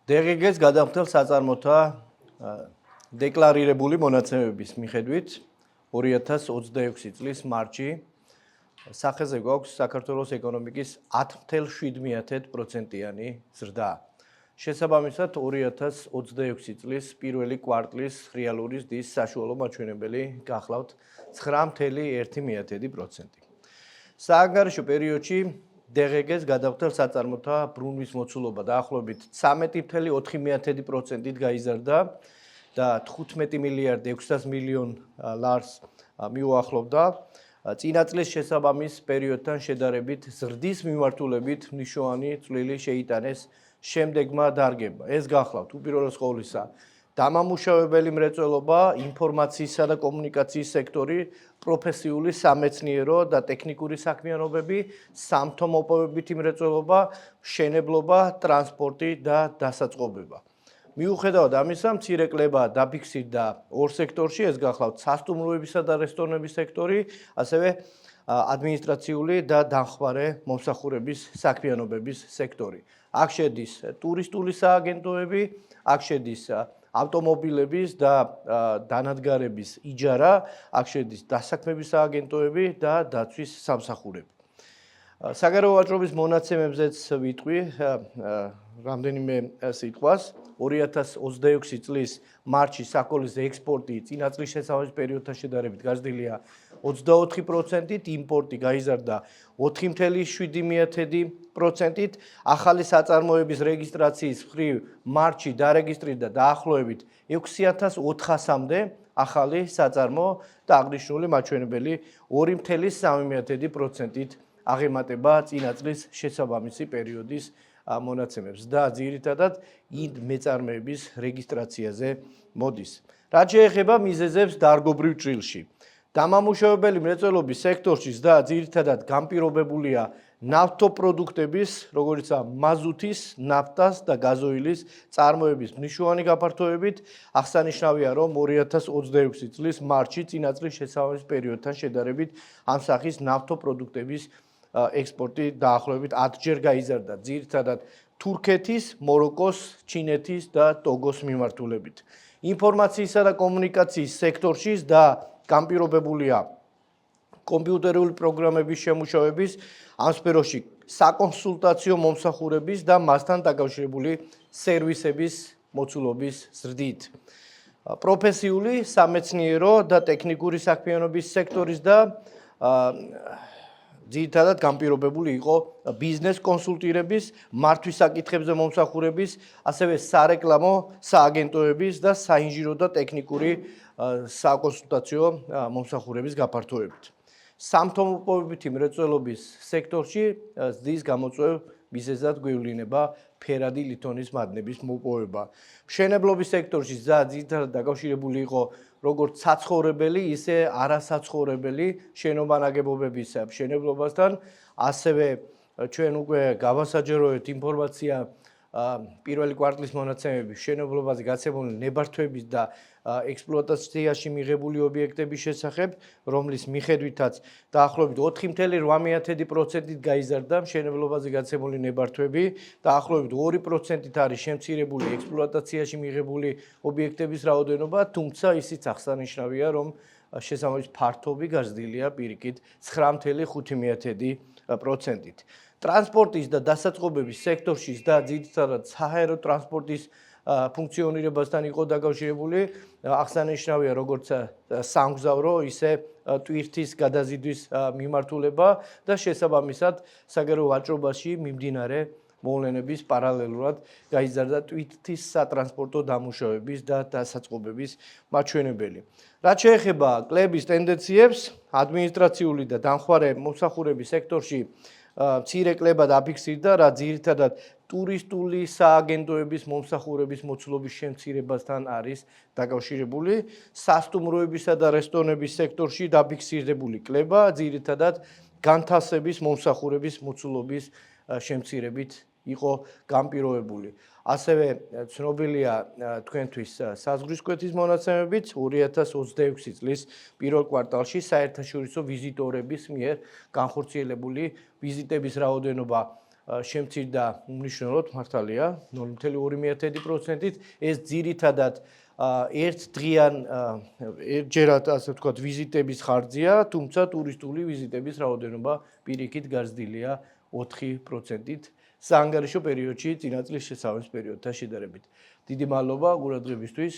DGG-ს გადამხდელ საწარმოთა დეკლარირებული მონაცემების მიხედვით 2026 წლის მარტში სახეზე გვაქვს საქართველოს ეკონომიკის 10.7%-იანი ზრდა. შესაბამისად 2026 წლის პირველი კვარტლის რეალური ზრდის საშუალო მაჩვენებელი გახლავთ 9.1%. საანგარიშო პერიოდში DGG-ს გადამხდელ საწარმოთა ბრუნვის მოცულობა დაახლოებით 13.4%-ით გაიზარდა და 15 მილიარდ 600 მილიონ ლარს მიუახლოვდა. წინა წლის შესაბამის პერიოდთან შედარებით ზრდის მიმართულებით მნიშვნელოვანი წვლილი შეიტანეს შემდეგმა დარგებმა. ეს გახლავთ უპირველეს ყოვლისა დამამუშავებელი მრეწველობა, ინფორმაციისა და კომუნიკაციის სექტორი, პროფესიული სამეცნიერო და ტექნიკური საქმიანობები, სამთო-მოპოვებითი მრეწველობა, მშენებლობა, ტრანსპორტი და დასაწყობება. მიუხედავად ამისა, მცირე კლება დაფიქსირდა ორ სექტორში, ეს გახლავთ სასტუმროებისა და რესტორნების სექტორი, ასევე ადმინისტრაციული და დამხმარე მომსახურების საქმიანობების სექტორი. აქ შედის ტურისტული სააგენტოები, აქ შედის ავტომობილების და დანადგარების იჯარა, აქ შედის დასაქმების სააგენტოები და დაცვის სამსახურები. საგარეო ვაჭრობის მონაცემებზეც ვიტყვი რამდენიმე სიტყვას. 2026 წლის მარტში საქონლის ექსპორტი წინა წლის შესაბამის პერიოდთან შედარებით გაზრდილია 24%-ით, იმპორტი გაიზარდა 4.7%-ით, ახალი საწარმოების რეგისტრაციის მხრივ მარტში დარეგისტრირდა დაახლოებით 6,400-მდე ახალი საწარმო და აღნიშნული მაჩვენებელი 2.3%-ით აღემატება წინა წლის შესაბამისი პერიოდის მონაცემებს და ძირითადად იმ მეწარმეების რეგისტრაციაზე მოდის. რაც შეეხება მიზეზებს დარგობრივ ჭრილში. დამამუშავებელი მრეწველობის სექტორში და ძირითადად განპირობებულია ნავთობპროდუქტების, როგორიცაა მაზუთის, ნაფტას და გაზოილის წარმოების მნიშვნელოვანი გაფართოებით. აღსანიშნავია, რომ 2026 წლის მარტში წინა წლის შესაბამის პერიოდთან შედარებით ამ სახის ნავთობპროდუქტების ექსპორტი დაახლოებით 10-ჯერ გაიზარდა, ძირითადად თურქეთის, მოროკოს, ჩინეთის და ტოგოს მიმართულებით. ინფორმაციისა და კომუნიკაციის სექტორში და განპირობებულია კომპიუტერული პროგრამების შემუშავების, ამ სფეროში საკონსულტაციო მომსახურების და მასთან დაკავშირებული სერვისების მოცულობის ზრდით. პროფესიული, სამეცნიერო და ტექნიკური საქმიანობის სექტორის და ძირითადად განპირობებული იყო ბიზნეს კონსულტირების, მართვის საკითხებზე მომსახურების, ასევე სარეკლამო სააგენტოების და საინჟინრო და ტექნიკური საკონსულტაციო მომსახურების გაფართოებით. სამთო-მოპოვებითი მრეწველობის სექტორში ზრდის გამოწვევ მიზეზად გვევლინება ფერადი ლითონის მადნების მოპოვება. მშენებლობის სექტორში ძირითადად დაკავშირებული იყო როგორც საცხოვრებელი, ისე არასაცხოვრებელი შენობანაგებობების მშენებლობასთან, ასევე ჩვენ უკვე გავასაჯაროეთ ინფორმაცია პირველი კვარტლის მონაცემების მშენებლობაზე გაცემული ნებართვების და ექსპლუატაციაში მიღებული ობიექტების შესახებ, რომლის მიხედვითაც დაახლოებით 4.8%-ით გაიზარდა მშენებლობაზე გაცემული ნებართვები, დაახლოებით 2%-ით არის შემცირებული ექსპლუატაციაში მიღებული ობიექტების რაოდენობა, თუმცა ისიც აღსანიშნავია, რომ შესაბამის ფართობი გაზრდილია პირიქით 9.5%-ით. ტრანსპორტის და დასაწყობების სექტორში და ძირითადად საჰაერო ტრანსპორტის ფუნქციონირებასთან იყო დაკავშირებული, აღსანიშნავია როგორც სამგზავრო, ისე ტვირთის გადაზიდვის მიმართულება და შესაბამისად საგარეო ვაჭრობაში მიმდინარე მოვლენების პარალელურად გაიზარდა ტვირთის სატრანსპორტო დამუშავების და დასაწყობების მაჩვენებელი. რაც შეეხება კლების ტენდენციებს, ადმინისტრაციული და დამხმარე მომსახურების სექტორში მცირე კლება დაფიქსირდა, რაც ძირითადად ტურისტული სააგენტოების მომსახურების მოცულობის შემცირებასთან არის დაკავშირებული. სასტუმროებისა და რესტორნების სექტორში დაფიქსირებული კლება ძირითადად განთავსების მომსახურების მოცულობის შემცირებით იყო განპირობებული. ასევე ცნობილია თქვენთვის საზღვრის კვეთის მონაცემებით 2026 წლის პირველ კვარტალში საერთაშორისო ვიზიტორების მიერ განხორციელებული ვიზიტების რაოდენობა შემცირდა უმნიშვნელოდ მართალია 0.2%-ით. ეს ძირითადად ერთდღიან ერთჯერად ასე ვთქვათ ვიზიტების ხარჯია, თუმცა ტურისტული ვიზიტების რაოდენობა პირიქით გაზრდილია 4%-ით საანგარიშო პერიოდში წინა წლის შესაბამის პერიოდთან შედარებით. დიდი მადლობა ყურადღებისთვის.